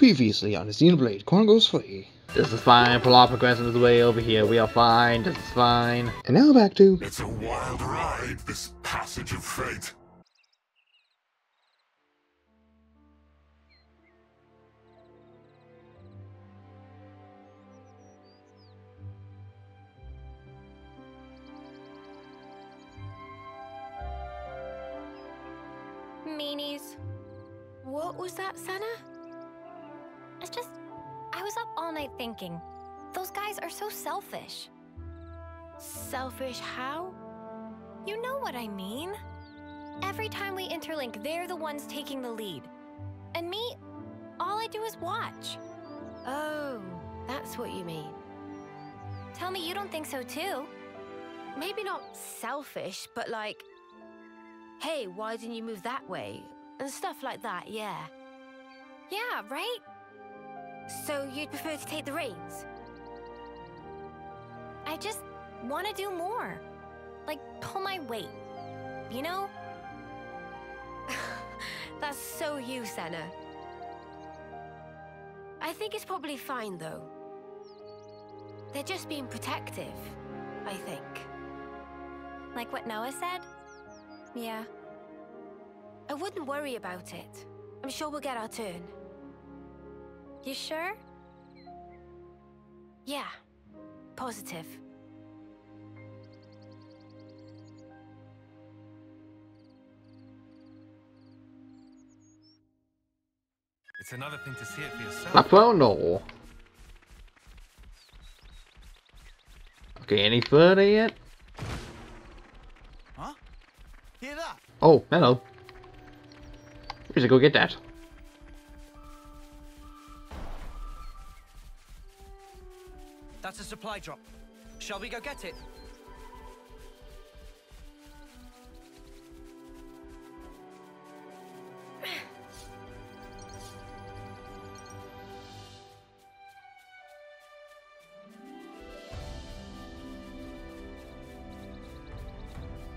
Previously on Xenoblade Chronicles 3. This is fine. Plot progressing is way over here. We are fine. This is fine. And now back to... It's a wild ride, this passage of fate. Meanies. What was that, Senna? It's just... I was up all night thinking. Those guys are so selfish. Selfish how? You know what I mean. Every time we interlink, they're the ones taking the lead. And me, all I do is watch. Oh, that's what you mean. Tell me you don't think so too. Maybe not selfish, but like... Hey, why didn't you move that way? And stuff like that, yeah. Yeah, right? So you'd prefer to take the reins? I just want to do more. Like, pull my weight. You know? That's so you, Senna. I think it's probably fine, though. They're just being protective, I think. Like what Noah said? Yeah. I wouldn't worry about it. I'm sure we'll get our turn. You sure? Yeah. Positive. It's another thing to see it for yourself. Not well, no. Okay, any further yet? Huh? Hear that? Oh, hello. We should go get that. That's a supply drop. Shall we go get it?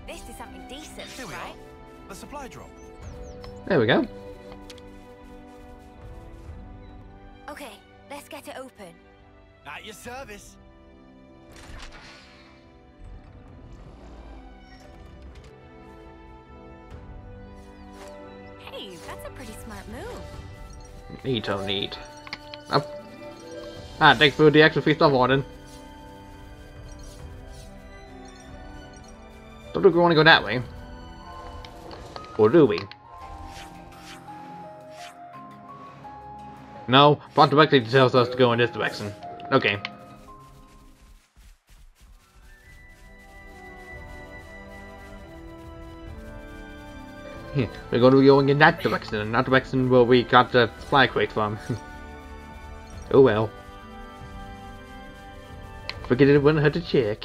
This is something decent, Here we right? are. The supply drop. There we go. Okay, let's get it open. At your service. Hey, that's a pretty smart move. Neato neat. Up. Ah, thanks for the extra free stuff, Warden. Don't think we want to go that way. Or do we? No, plot directly tells us to go in this direction. Okay. We're going to be going in that direction, not the direction where we got the supply crate from. Oh well. Forget it wouldn't hurt to check.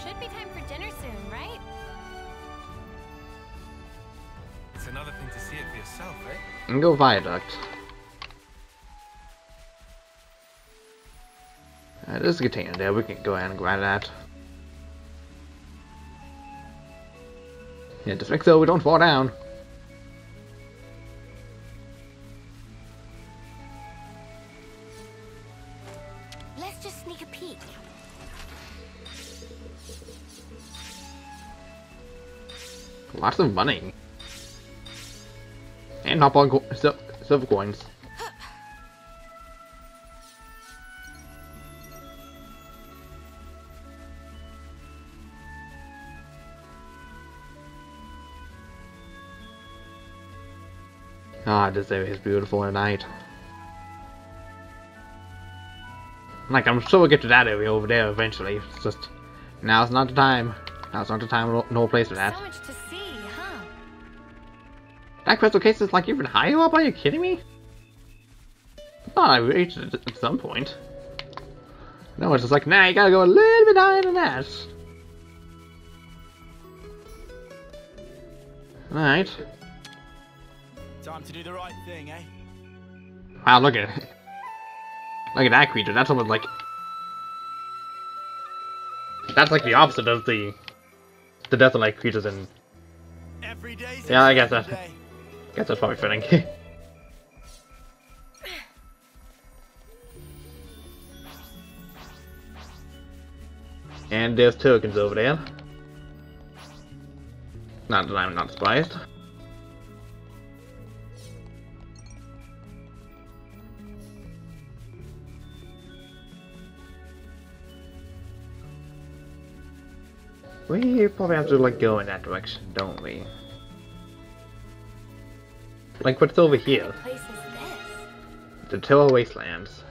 Should be time for dinner soon, right? It's another thing to see it for yourself, eh? And go viaduct. There's a container there, we can go ahead and grab that. Yeah, just make sure we don't fall down. Let's just sneak a peek. Lots of money. And hop on silver coins. Ah, this area is beautiful at night. Like, I'm sure we'll get to that area over there eventually. It's just, now's not the time. Now's not the time, no place for that. So much to see, huh? That crystal case is like even higher up, are you kidding me? I thought I reached it at some point. No, it's just like, nah, you gotta go a little bit higher than that. Alright. Time to do the right thing, eh? Wow, look at it. Look at that creature, that's almost like... That's like the opposite of the Death Knight creatures in... Every day's Yeah, I guess a that. day. Guess that's probably fitting. And there's tokens over there. Not that I'm not surprised. We probably have to like go in that direction, don't we? Like what's over here? What place is this? The Toa Wastelands.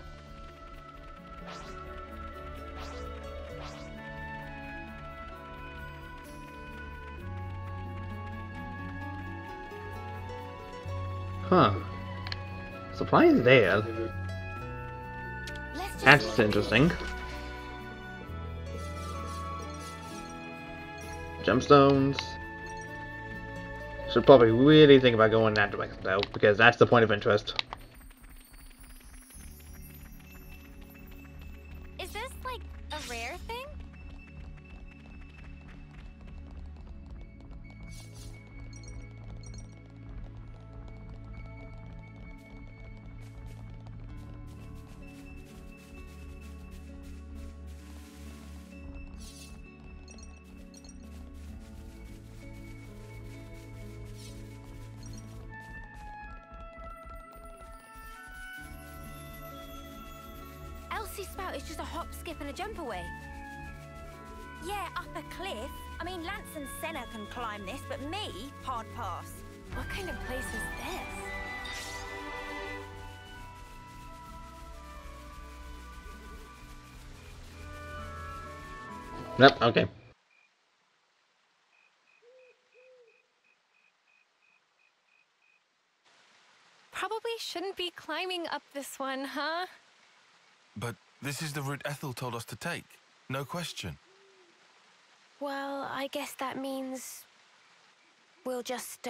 Huh. Supplies there. Let's just That's look. interesting. Gemstones. Should probably really think about going in that direction though, because that's the point of interest. Is this like a rare thing? Elsie Spout is just a hop, skip, and a jump away. Yeah, up a cliff. I mean, Lance and Senna can climb this, but me, hard pass. What kind of place is this? Yep, okay. Probably shouldn't be climbing up this one, huh? But this is the route Ethel told us to take. No question. Well, I guess that means we'll just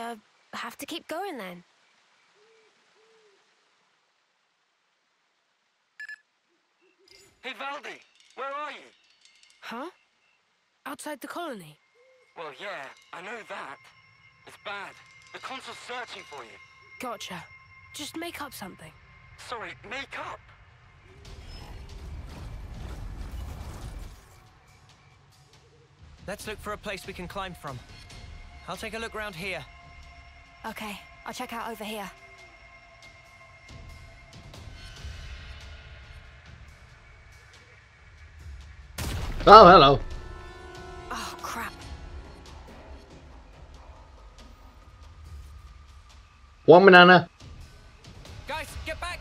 have to keep going then. Hey, Valdi, where are you? Huh? Outside the colony? Well, yeah, I know that. It's bad. The consul's searching for you. Gotcha. Just make up something. Sorry, make up. Let's look for a place we can climb from. I'll take a look around here. Okay, I'll check out over here. Oh, hello. Oh, crap. One banana. Guys, get back!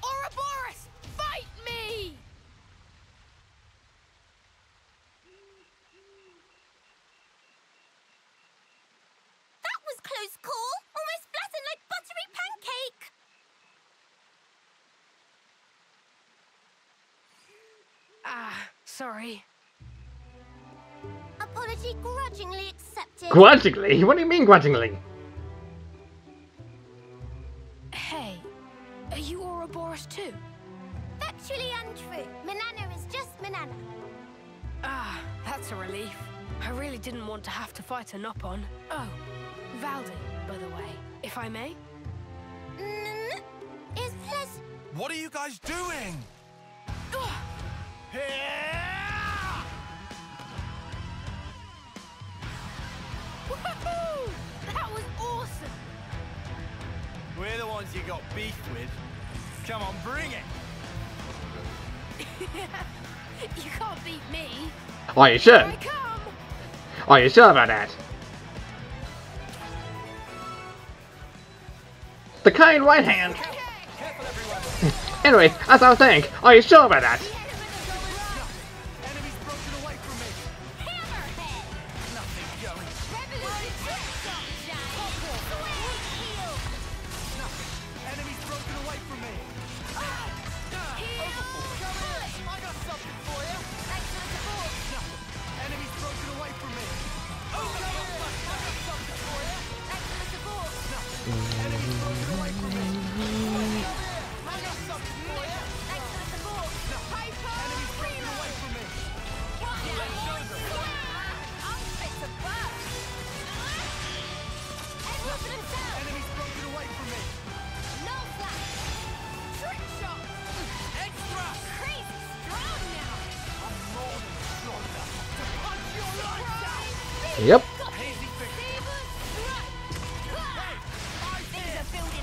Ouroboros! Fight me! That was close call. Almost flattened like buttery pancake. Ah, sorry. Apology grudgingly accepted. Grudgingly? What do you mean grudgingly? Hey, are you Ouroboros too? Factually untrue. Manana is just Manana. Ah, that's a relief. I really didn't want to have to fight a Nopon. Oh, Valdi, by the way, if I may? Is pleasant. What are you guys doing? Woohoo! That was awesome! We're the ones you got beef with. Come on, bring it. You can't beat me. Are you sure? Here I come! Are you sure about that? The kind right hand. Careful, everyone! Anyway, as I was saying, are you sure about that? Enemies broken away from me. Nothing going. Enemies broken away from me. I got something for you. Enemies broken away from me. I got something for you. Enemies broken away from me. I got something for you. Enemies broken away from me. Enemies broken away from me. Extra. I'm more than strong enough to punch your lights out. Yep. Hazy figure. Hey, eyes here. Time to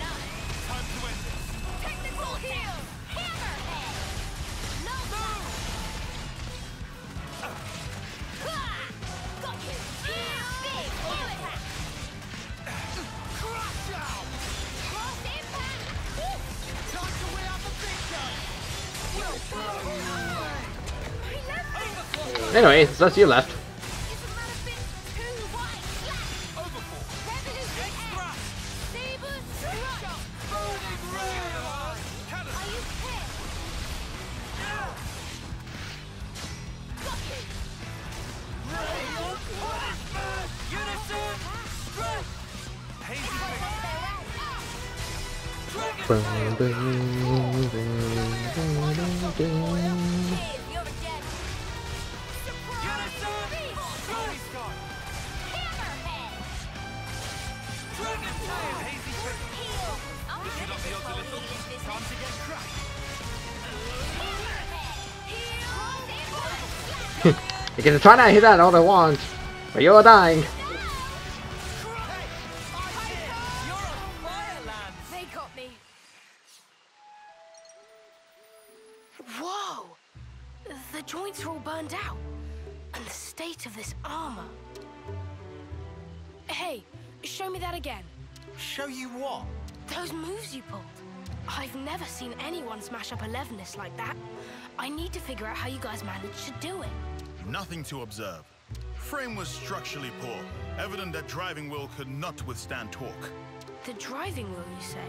end this. Crush out. Time to weigh out the big gun. We'll blow you away. Anyway, it's just you left. You can try not to hit that all at once, but you're dying. They got me. Whoa! The joints are all burned out. And the state of this armor. Hey, show me that again. Show you what? Those moves you pulled. I've never seen anyone smash up a Levinus like that. I need to figure out how you guys managed to do it. Nothing to observe. Frame was structurally poor, evident that driving wheel could not withstand torque. The driving wheel, you say?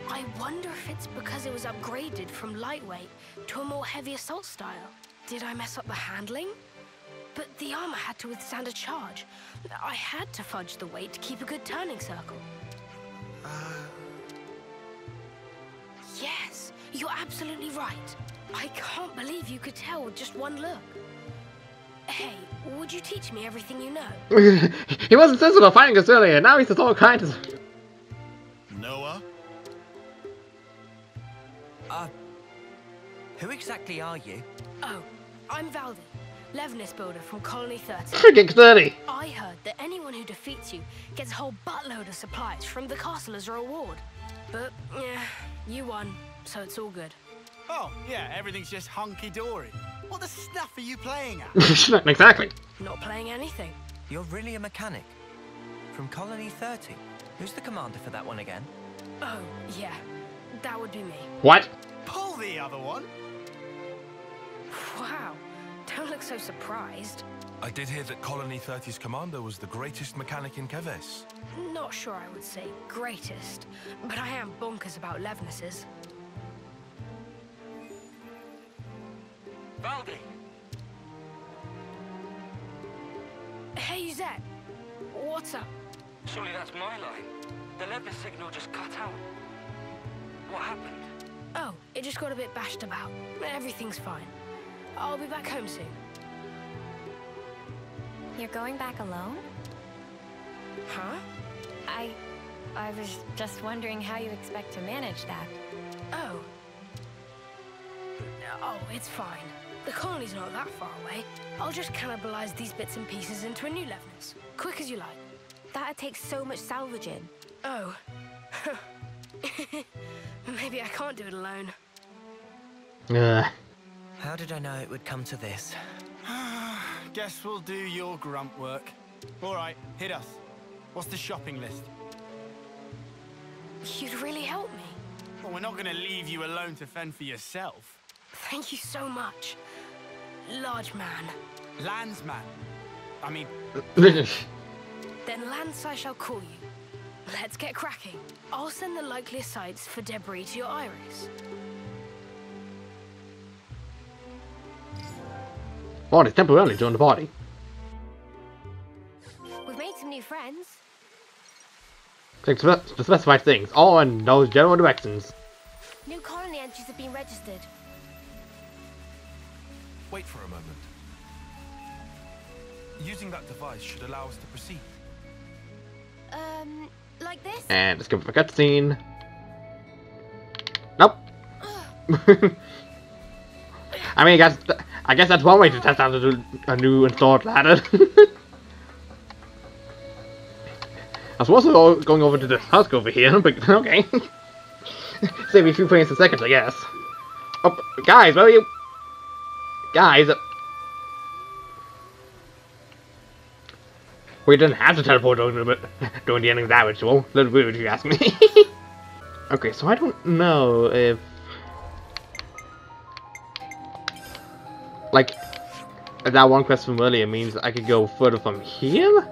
I wonder if it's because it was upgraded from lightweight to a more heavy assault style. Did I mess up the handling? But the armor had to withstand a charge. I had to fudge the weight to keep a good turning circle. Yes, you're absolutely right. I can't believe you could tell with just one look. Hey, would you teach me everything you know? He wasn't sensible fighting us earlier, now he's just all kinds of... Noah? Who exactly are you? Oh, I'm Valdi, Levinus builder from Colony 30. Freaking 30! I heard that anyone who defeats you gets a whole buttload of supplies from the castle as a reward. But, yeah, you won, so it's all good. Oh, yeah, everything's just hunky-dory. What the stuff are you playing at? Exactly. Not playing anything. You're really a mechanic? From Colony 30? Who's the commander for that one again? Oh, yeah, that would be me. What? Pull the other one. Wow, don't look so surprised. I did hear that Colony 30's commander was the greatest mechanic in Keves. Not sure I would say greatest, but I am bonkers about Levinuses. Valdi! Hey, Zed. What's up? Surely that's my line. The Levinus signal just cut out. What happened? Oh, it just got a bit bashed about. Everything's fine. I'll be back home soon. You're going back alone? Huh? I was just wondering how you expect to manage that. Oh. Oh, it's fine. The colony's not that far away. I'll just cannibalize these bits and pieces into a new Levinus. Quick as you like. That takes so much salvaging. Oh. Maybe I can't do it alone. How did I know it would come to this? Guess we'll do your grunt work. All right, hit us. What's the shopping list? You'd really help me. Well, we're not going to leave you alone to fend for yourself. Thank you so much, large man. Landsman. I mean... Then Lance I shall call you. Let's get cracking. I'll send the likeliest sites for debris to your iris. Oh, it's temporarily joined the party. We've made some new friends. Click to specify things. All in those general directions. New colony entries have been registered. Wait for a moment. Using that device should allow us to proceed. Like this? And let's go for a cutscene. Nope. I mean, I guess that's one way to test out a new installed ladder. I was also going over to this husk over here, but okay. Save me a few frames a second, I guess. Oh, guys, where are you? Guys. We didn't have to teleport during the ending of that ritual. A little weird if you ask me. Okay, so I don't know if... Like, that one quest from earlier means I could go further from here?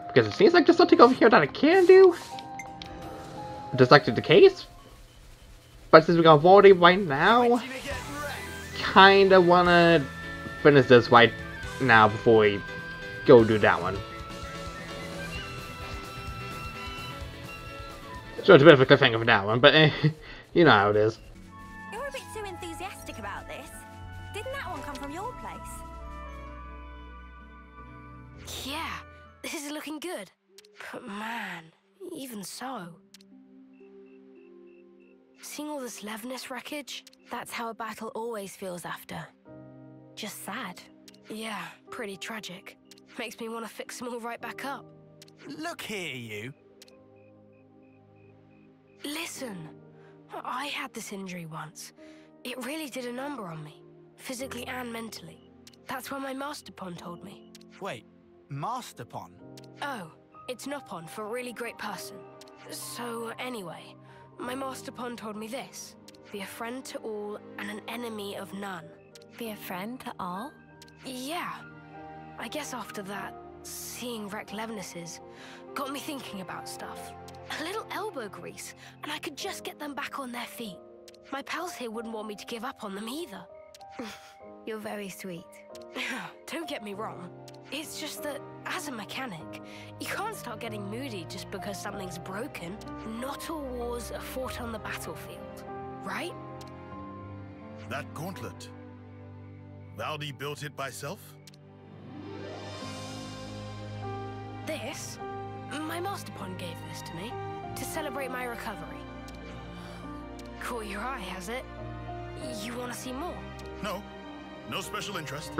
Because it seems like there's something over here that I can do. Just like the case. But since we got Voldy right now, kinda wanna finish this right now before we go do that one. So it's a bit of a cliffhanger for that one, but you know how it is. You're a bit too enthusiastic about this. Didn't that one come from your place? Yeah, this is looking good. But man, even so. Seeing all this Levinus wreckage, that's how a battle always feels after. Just sad. Yeah, pretty tragic. Makes me want to fix them all right back up. Look here, you. Listen, I had this injury once. It really did a number on me, physically and mentally. That's what my Master Pond told me. Wait, Master Pond? Oh, it's Nopon for a really great person. So anyway, my Master Pond told me this. Be a friend to all and an enemy of none. Be a friend to all? Yeah. I guess after that, seeing wrecked Levinuses got me thinking about stuff. A little elbow grease, and I could just get them back on their feet. My pals here wouldn't want me to give up on them either. You're very sweet. Don't get me wrong. It's just that, as a mechanic, you can't start getting moody just because something's broken. Not all wars are fought on the battlefield, right? That gauntlet. Valdi built it by self? This? My Master Pond gave this to me to celebrate my recovery. Caught your eye, has it? You want to see more? No. No special interest.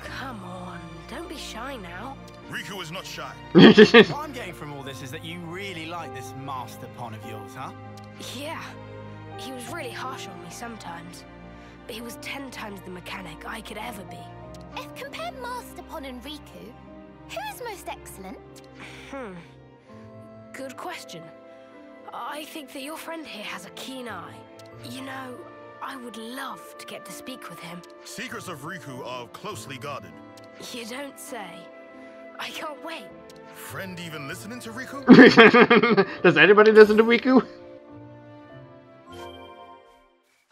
Come on, don't be shy now. Riku is not shy. What I'm getting from all this is that you really like this Master Pond of yours, huh? Yeah. He was really harsh on me sometimes. But he was 10 times the mechanic I could ever be. If compare Master Pond and Riku, who is most excellent? Good question. I think that your friend here has a keen eye. You know, I would love to get to speak with him. Secrets of Riku are closely guarded. You don't say. I can't wait. Friend even listening to Riku? Does anybody listen to Riku?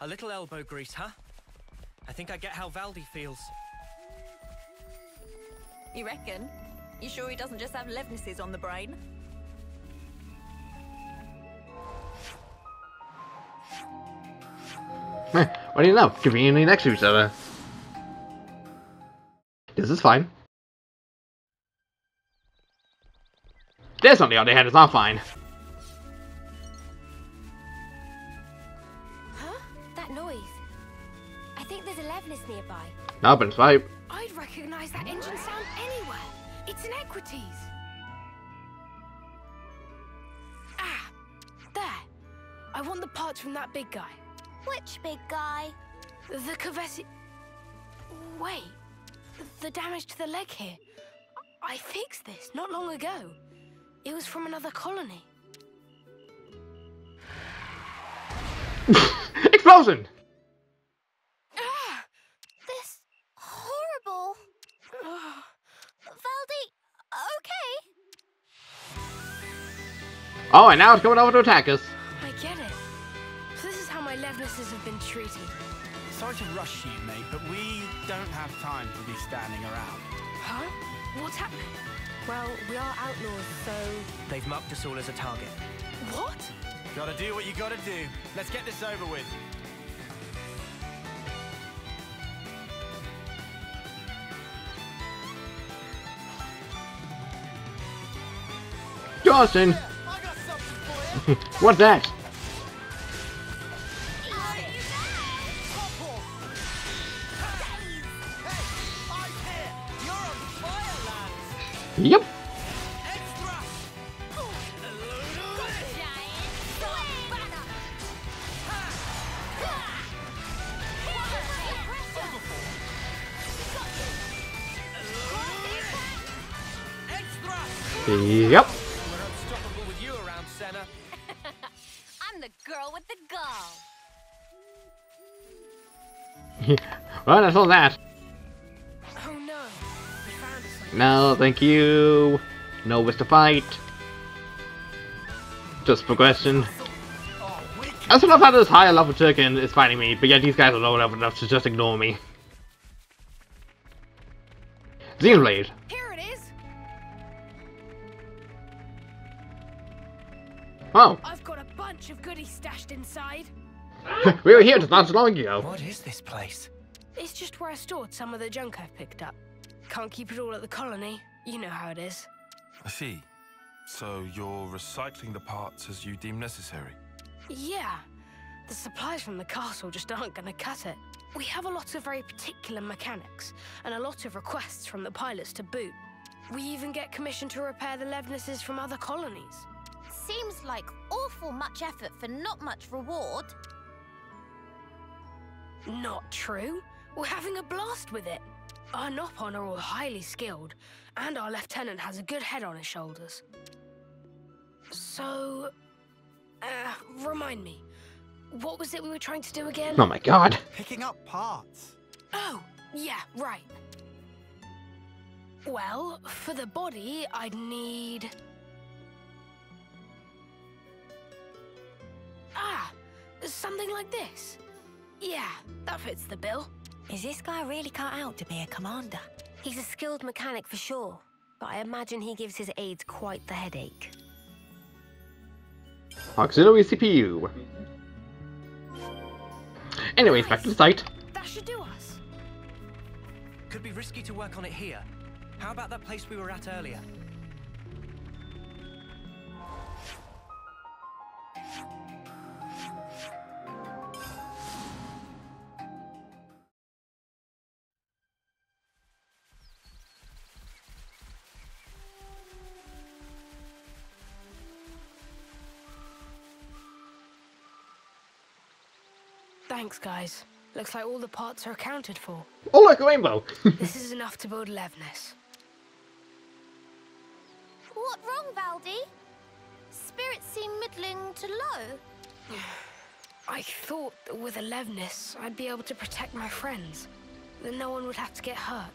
A little elbow grease, huh? I think I get how Valdi feels. You reckon? You sure he doesn't just have Levinuses on the brain? What do you know? Conveniently next to each other. This is fine. This, on the other hand, is not fine. Huh? That noise. I think there's a Levinus nearby. No, but it's fine. I'd recognize that engine sound anywhere. It's an Equities. Ah, there. I want the parts from that big guy. Which big guy? The Kavesi... Wait. The damage to the leg here. I fixed this not long ago. It was from another colony. Explosion! This horrible. Valdi, okay? Oh, and now it's coming over to attack us. I get it. So this is how my Levnesses have been treated. Sorry to rush you, mate, but we don't have time to be standing around. Huh? What's happening? Well, we are outlaws, so... They've marked us all as a target. What? Gotta do what you gotta do. Let's get this over with. Justin! I got something for you. What's that? Yep. Yep. We're unstoppable with you around, Senna. I'm the girl with the gall. Well, that's all that. Oh no. We found something. No, thank you. No wish to fight. Just progression. I still love how this higher level chicken is fighting me, but yet these guys are low level enough to just ignore me. Xenoblade. Here it is. Oh, I've got a bunch of goodies stashed inside. we were here just not so long ago. What is this place? It's just where I stored some of the junk I've picked up. Can't keep it all at the colony. You know how it is. I see. So you're recycling the parts as you deem necessary? Yeah. The supplies from the castle just aren't gonna cut it. We have a lot of very particular mechanics, and a lot of requests from the pilots to boot. We even get commissioned to repair the Levnesses from other colonies. Seems like awful much effort for not much reward. Not true. We're having a blast with it. Our Nopon are all highly skilled, and our lieutenant has a good head on his shoulders. So, remind me, what was it we were trying to do again? Oh my god. Picking up parts. Oh, yeah, right. Well, for the body, I'd need... Ah, something like this. Yeah, that fits the bill. Is this guy really cut out to be a commander? He's a skilled mechanic for sure, but I imagine he gives his aides quite the headache. Auxiliary CPU. Anyways, back to the site. That should do us. Could be risky to work on it here. How about that place we were at earlier? Thanks, guys. Looks like all the parts are accounted for. Oh, look, a rainbow. This is enough to build Levness. What wrong, Valdi? Spirits seem middling to low. I thought that with a Levness, I'd be able to protect my friends. That no one would have to get hurt.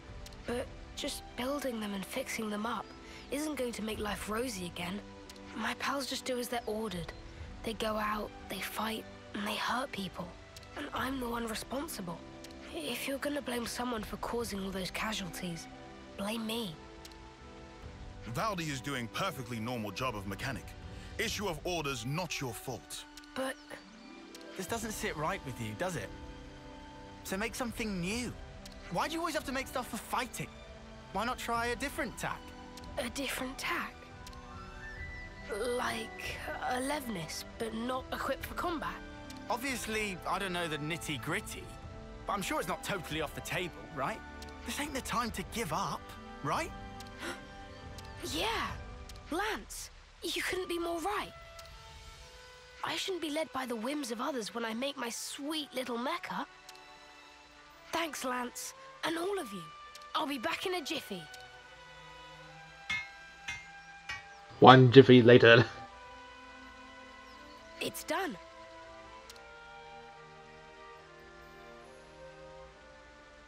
But just building them and fixing them up isn't going to make life rosy again. My pals just do as they're ordered. They go out, they fight, and they hurt people. And I'm the one responsible. If you're gonna blame someone for causing all those casualties, blame me. Valdi is doing perfectly normal job of mechanic. Issue of orders not your fault. But... This doesn't sit right with you, does it? So make something new. Why do you always have to make stuff for fighting? Why not try a different tack? a different tack? Like a Levness, but not equipped for combat? Obviously, I don't know the nitty-gritty, but I'm sure it's not totally off the table, right? This ain't the time to give up, right? Yeah, Lance, you couldn't be more right. I shouldn't be led by the whims of others when I make my sweet little mecha. Thanks, Lance, and all of you. I'll be back in a jiffy. One jiffy later. It's done.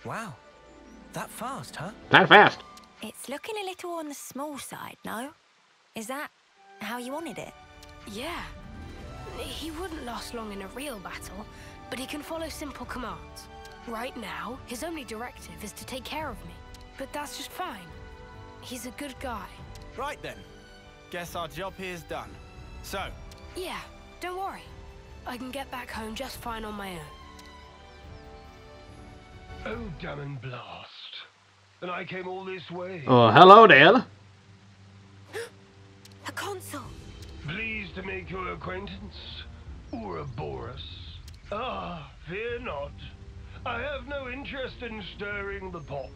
Wow. That fast, huh? That fast. It's looking a little on the small side, no? Is that how you wanted it? Yeah. He wouldn't last long in a real battle, but he can follow simple commands. Right now, his only directive is to take care of me. But that's just fine. He's a good guy. Right then. Guess our job here's done. So, Yeah, don't worry. I can get back home just fine on my own. Oh, damn and blast. And I came all this way. Oh, hello there. A console! Pleased to make your acquaintance, Ouroboros. Ah, fear not. I have no interest in stirring the pot.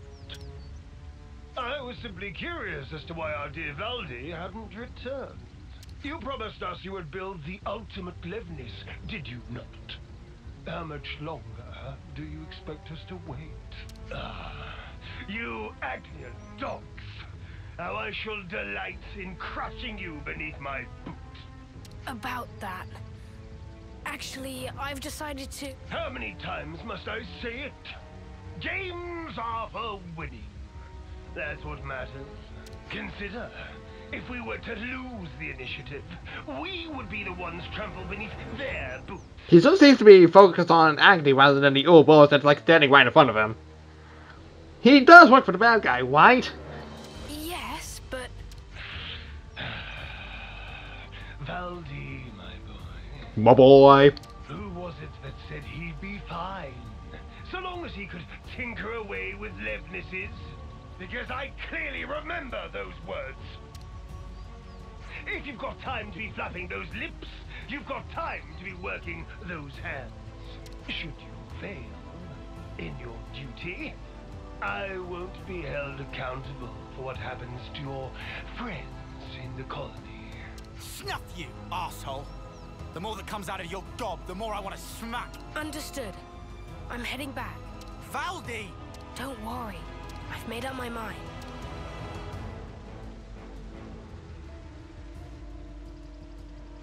I was simply curious as to why our dear Valdi hadn't returned. You promised us you would build the ultimate Levnis, did you not? How much longer do you expect us to wait? Ah, you Agnian dogs! How I shall delight in crushing you beneath my boot. About that. Actually, I've decided to... How many times must I say it? Games are for winning. That's what matters. Consider, if we were to lose the initiative, we would be the ones trampled beneath their boots. He still seems to be focused on Agni rather than the Ouroboros that's like standing right in front of him. He does work for the bad guy, right? Yes, but... Valdi, my boy. My boy. Who was it that said he'd be fine, so long as he could tinker away with Levnis's? Because I clearly remember those words. If you've got time to be flapping those lips, you've got time to be working those hands. Should you fail in your duty, I won't be held accountable for what happens to your friends in the colony. snuff you, asshole! The more that comes out of your gob, the more I want to smack. Understood. I'm heading back. Valdi! Don't worry. I've made up my mind.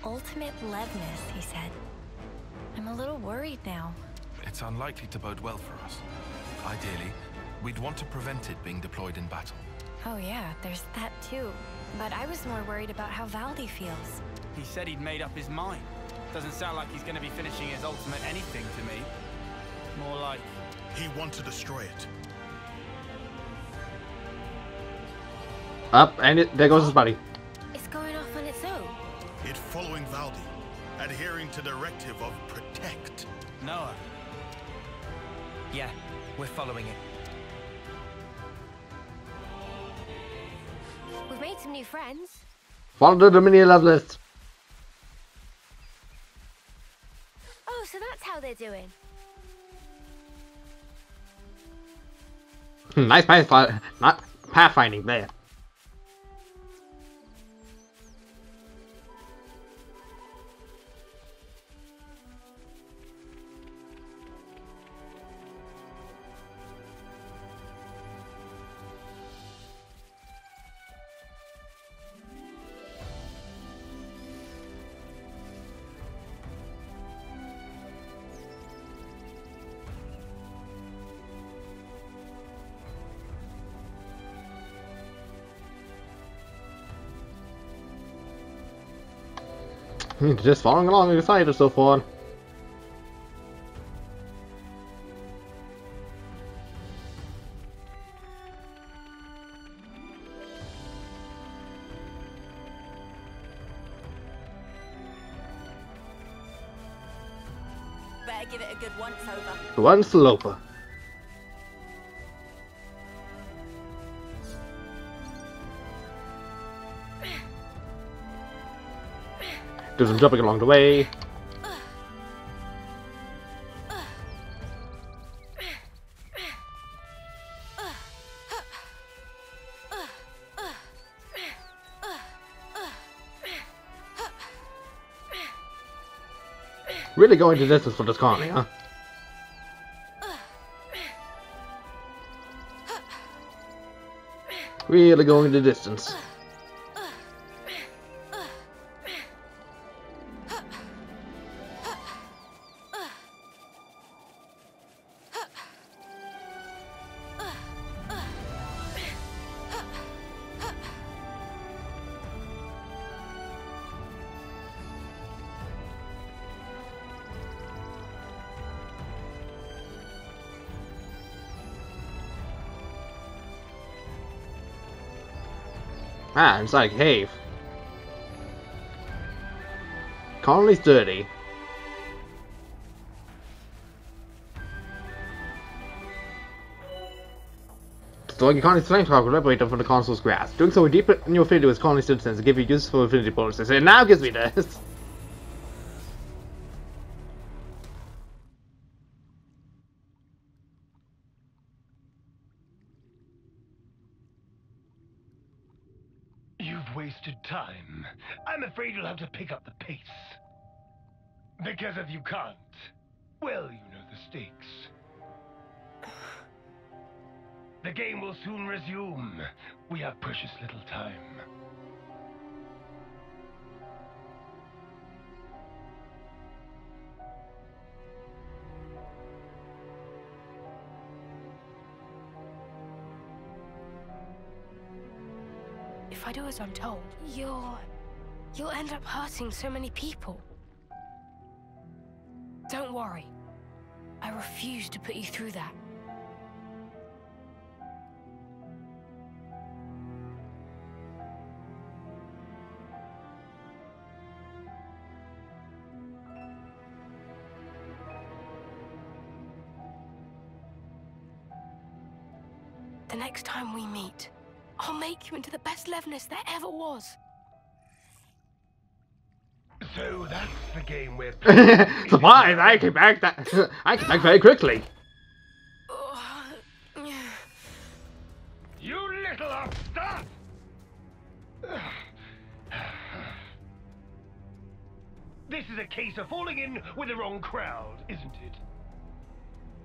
Ultimate Levnis, he said. I'm a little worried now. It's unlikely to bode well for us. Ideally, we'd want to prevent it being deployed in battle. Oh yeah, there's that too. But I was more worried about how Valdi feels. He said he'd made up his mind. Doesn't sound like he's going to be finishing his ultimate anything to me. More like... he wants to destroy it. Up, and there goes his buddy. It's going off on its own. It following Valdi, adhering to directive of protect. Noah. Yeah, we're following it. We've made some new friends. Follow the mini love list. Oh, so that's how they're doing. Nice pathfinding there. Just following along the side or so forth. Better give it a good once over. One sloper. Do some jumping along the way. Really going to distance for this colony, huh? Really going the distance. Ah, inside a cave. Colony's dirty. Destroying your colony's flamethrower will liberate them from the console's grasp. Doing so will deepen your affinity with colony citizens and give you useful affinity bonuses. And now gives me this. You've wasted time. I'm afraid you'll have to pick up the pace. Because if you can't, well, you know the stakes. The game will soon resume. We have precious little time. If I do as I'm told, you'll end up hurting so many people. Don't worry. I refuse to put you through that. The next time we meet, I'll make you into the best Levnis there ever was. So that's the game we're playing. Surprise! I came back very quickly. You little upstart! This is a case of falling in with the wrong crowd, isn't it?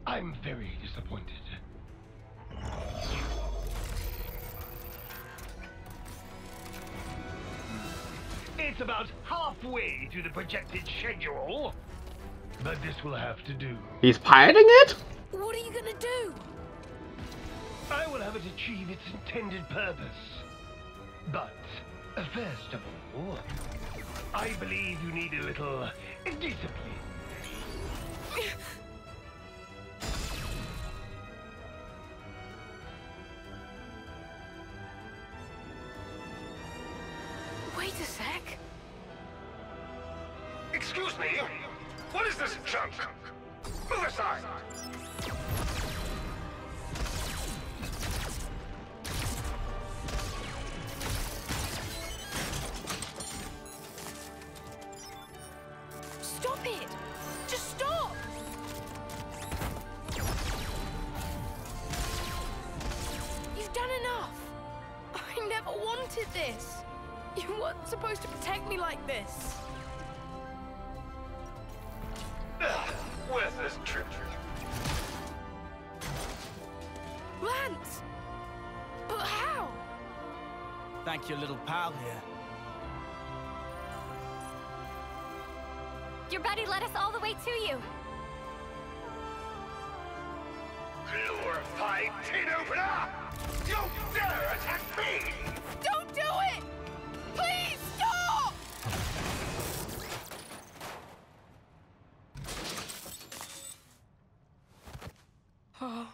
I'm very disappointed. It's about halfway to the projected schedule, but this will have to do. He's piloting it? What are you gonna do? I will have it achieve its intended purpose. But, first of all, I believe you need a little discipline. Wait a sec. Excuse me? What is this junk? Move aside! Stop it! Just stop! You've done enough. I never wanted this. You weren't supposed to protect me like this. Worthless trick. Lance! But how? Thank your little pal here. Your buddy led us all the way to you. Glorified tin opener! You dare attack me! Don't do it! Please stop! Oh.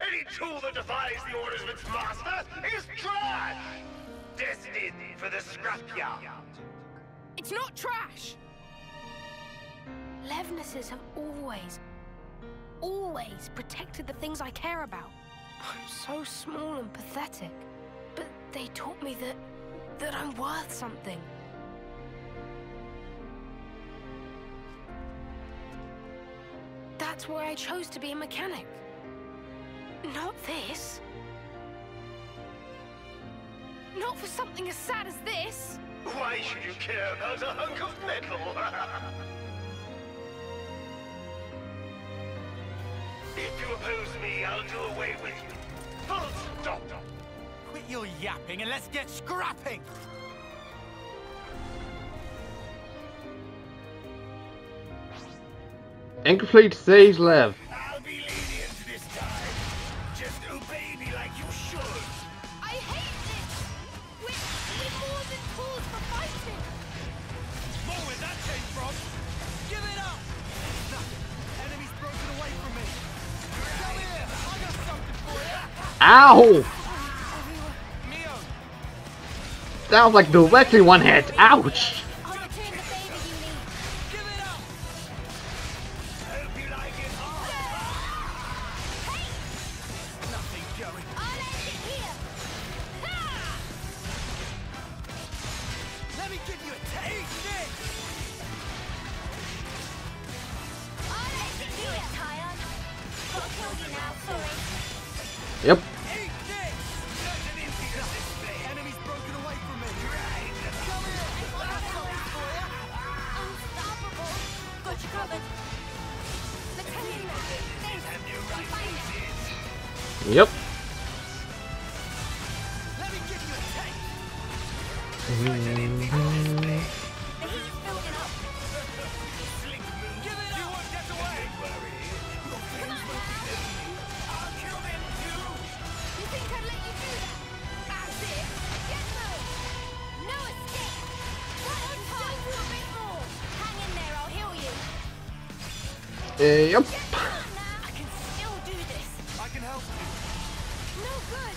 Any tool that defies the orders of its master is trash! Destined for the scrapyard. It's not trash! Levnesses have always protected the things I care about. I'm so small and pathetic, but they taught me that I'm worth something. That's why I chose to be a mechanic. Not this. Not for something as sad as this. Why should you care about a hunk of metal? If you oppose me, I'll do away with you. Full stop. Quit your yapping and let's get scrapping! Incomplete stage left. I'll be lenient this time. Just obey me like you should. I hate this! We're more than tools for fighting! More where that came from! Give it up! Nothing. Enemy's broken away from me. Come here! I got something for you! Ow! That was like directly one hit. Ouch! Yep. Yep. Yep. I can still do this. I can help you. No good.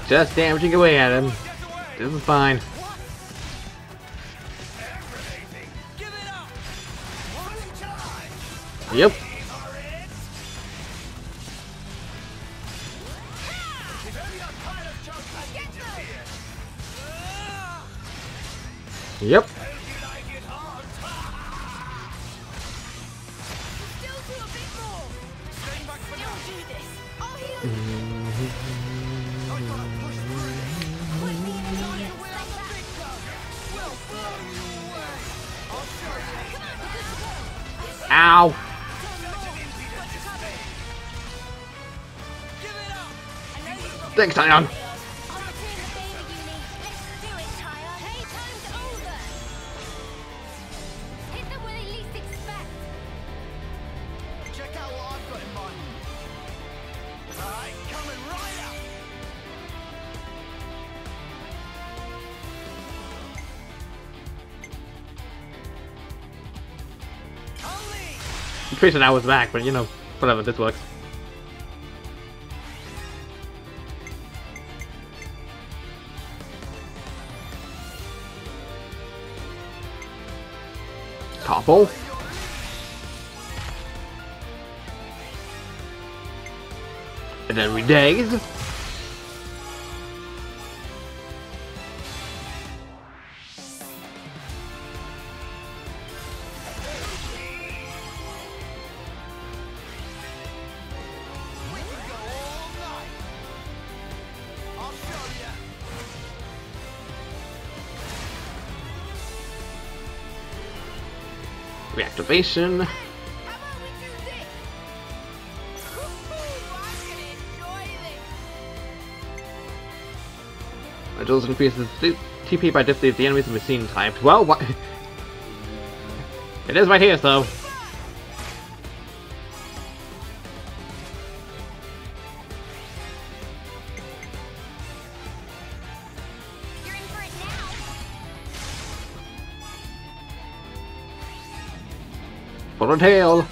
Just damaging away at him. This is fine. Yep. Yep. Ow. Thanks, Tion. Check out what I've got in mind. Alright, coming right up. I'm pretty sure I was back, but you know, whatever, this works. Topple. And then we daze. Reactivation. Adults increases TP by distance if the enemies are machine typed. Well, what? It is right here, so. For the tail.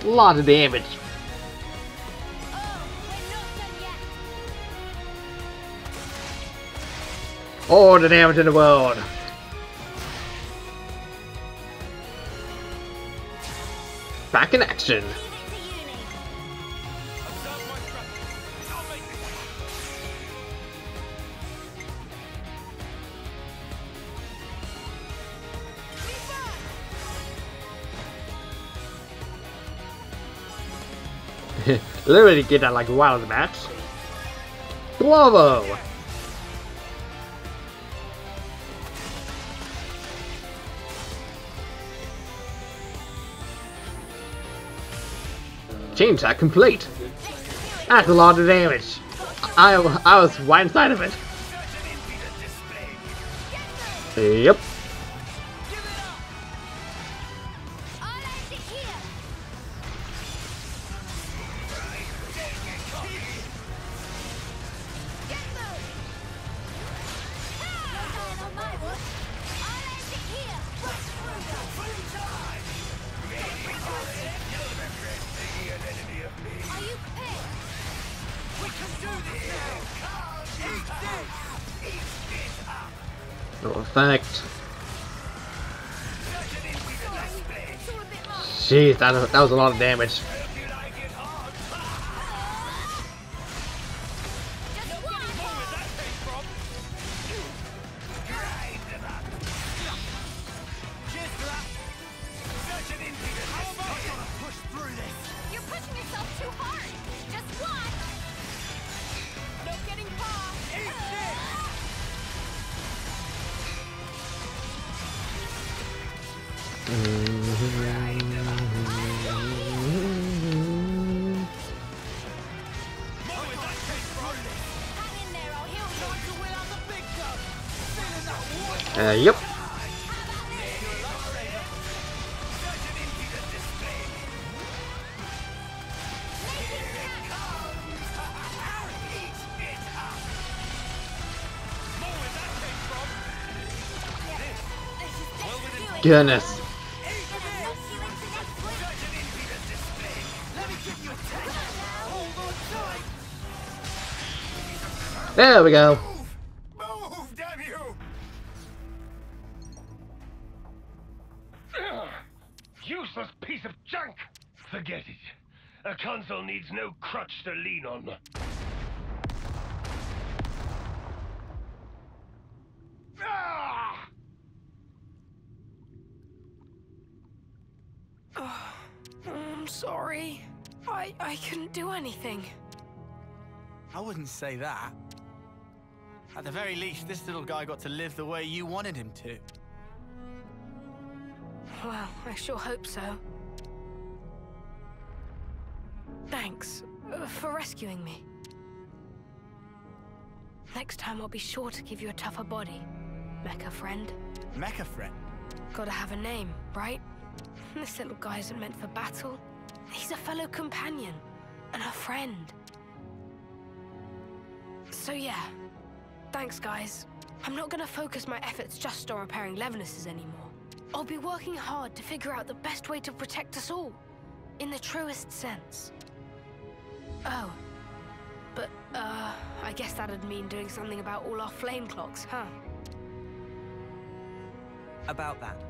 Lot of damage. All the damage in the world. Back in action. Literally get that like wild match. Bravo! Chain attack complete. That's a lot of damage. I was right inside of it. Yep. No effect. Jeez, that was a lot of damage. Yep. Goodness. There we go. Move, damn you! Useless piece of junk! Forget it. A console needs no crutch to lean on. Ah! Oh, I'm sorry. I couldn't do anything. I wouldn't say that. At the very least, this little guy got to live the way you wanted him to. Well, I sure hope so. Thanks for rescuing me. Next time I'll be sure to give you a tougher body, Mecha friend. Mecha friend? Gotta have a name, right? This little guy isn't meant for battle. He's a fellow companion and a friend. So yeah, thanks guys. I'm not gonna focus my efforts just on repairing Levinuses anymore. I'll be working hard to figure out the best way to protect us all, in the truest sense. Oh, but I guess that'd mean doing something about all our flame clocks, huh? About that,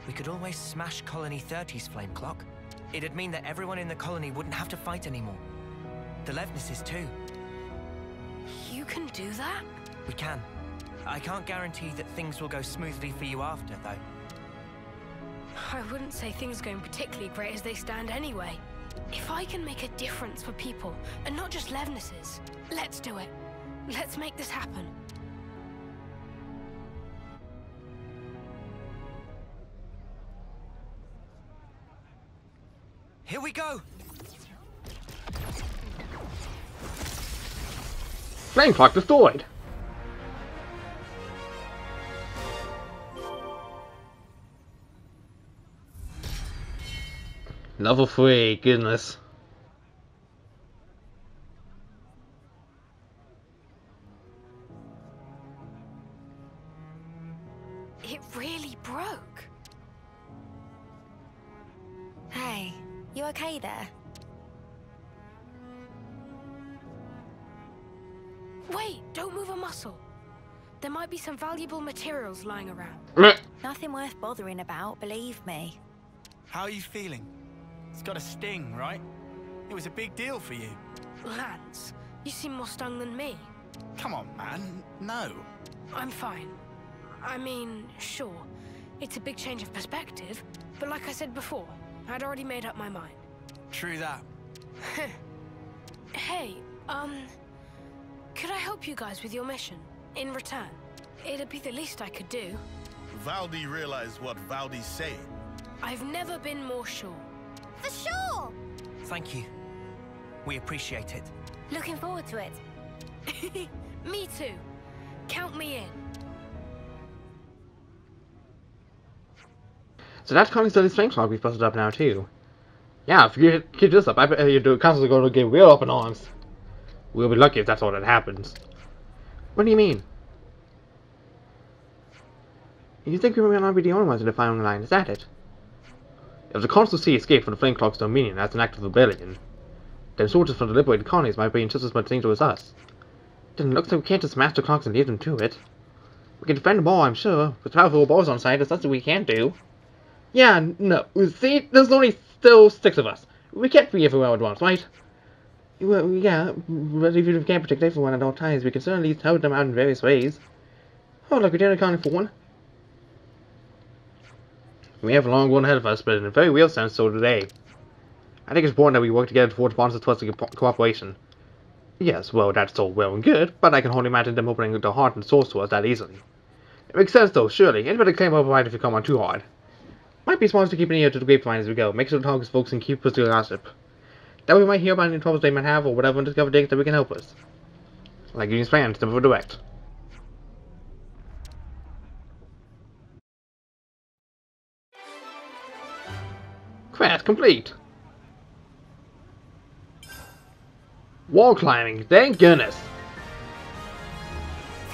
we could always smash Colony 30's flame clock. It'd mean that everyone in the colony wouldn't have to fight anymore. The Levinuses too. You can do that? We can. I can't guarantee that things will go smoothly for you after, though. I wouldn't say things are going particularly great as they stand anyway. If I can make a difference for people, and not just Levinuses, let's do it. Let's make this happen. Here we go! Flame clock destroyed. Level 3, goodness. It really broke. Hey, you okay there? Wait, don't move a muscle. There might be some valuable materials lying around. Nothing worth bothering about, believe me. How are you feeling? It's got a sting, right? It was a big deal for you. Lance, you seem more stung than me. Come on, man. No. I'm fine. I mean, sure, it's a big change of perspective, but like I said before, I'd already made up my mind. True that. Hey, could I help you guys with your mission? In return? It'd be the least I could do. Valdi realized what Valdi's saying. I've never been more sure. For sure! Thank you. We appreciate it. Looking forward to it. Me too. Count me in. So that's Connie's Dirty Strength Log we've busted up now too. Yeah, if you keep this up, I bet your councils are going to get real up in arms. We'll be lucky if that's all that happens. What do you mean? You think we might not be the only ones in the firing line, is that it? If the Consul C escaped from the Flame Clock's dominion as an act of rebellion, then soldiers from the liberated colonies might be in just as much danger as us. Then it looks like we can't just smash the clocks and leave them to it. We can defend them all, I'm sure. With powerful balls on site, there's nothing we can't do. Yeah, no. See, there's only still 6 of us. We can't be everywhere at once, right? Well, yeah, but even if we can't protect everyone at all times, we can certainly help them out in various ways. Oh, look, we didn't account for one. We have a long one ahead of us, but in a very real sense, so do they. I think it's important that we work together towards bonds towards cooperation. Yes, well, that's all well and good, but I can hardly imagine them opening their heart and souls to us that easily. It makes sense, though, surely. Anybody claim over right if you come on too hard. Might be smart to keep an ear to the grapevine as we go. Make sure to talk to folks and keep us to gossip. That way we might hear about any troubles they might have or whatever and discover things that we can help us. Like Union's plan, simple direct. Quest complete! Wall climbing, thank goodness!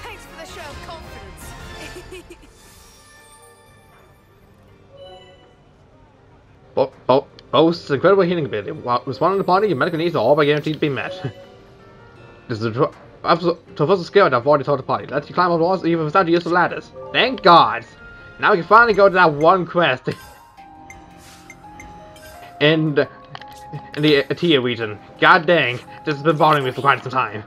Thanks for the show of confidence. Boasts incredible healing ability. While responding to body, your medical needs are all but guaranteed to be met. This is a traversal skill that I've already taught the party. Lets you climb up walls even without the use of ladders. Thank God! Now we can finally go to that one quest. In the Atia region. God dang, this has been bothering me for quite some time.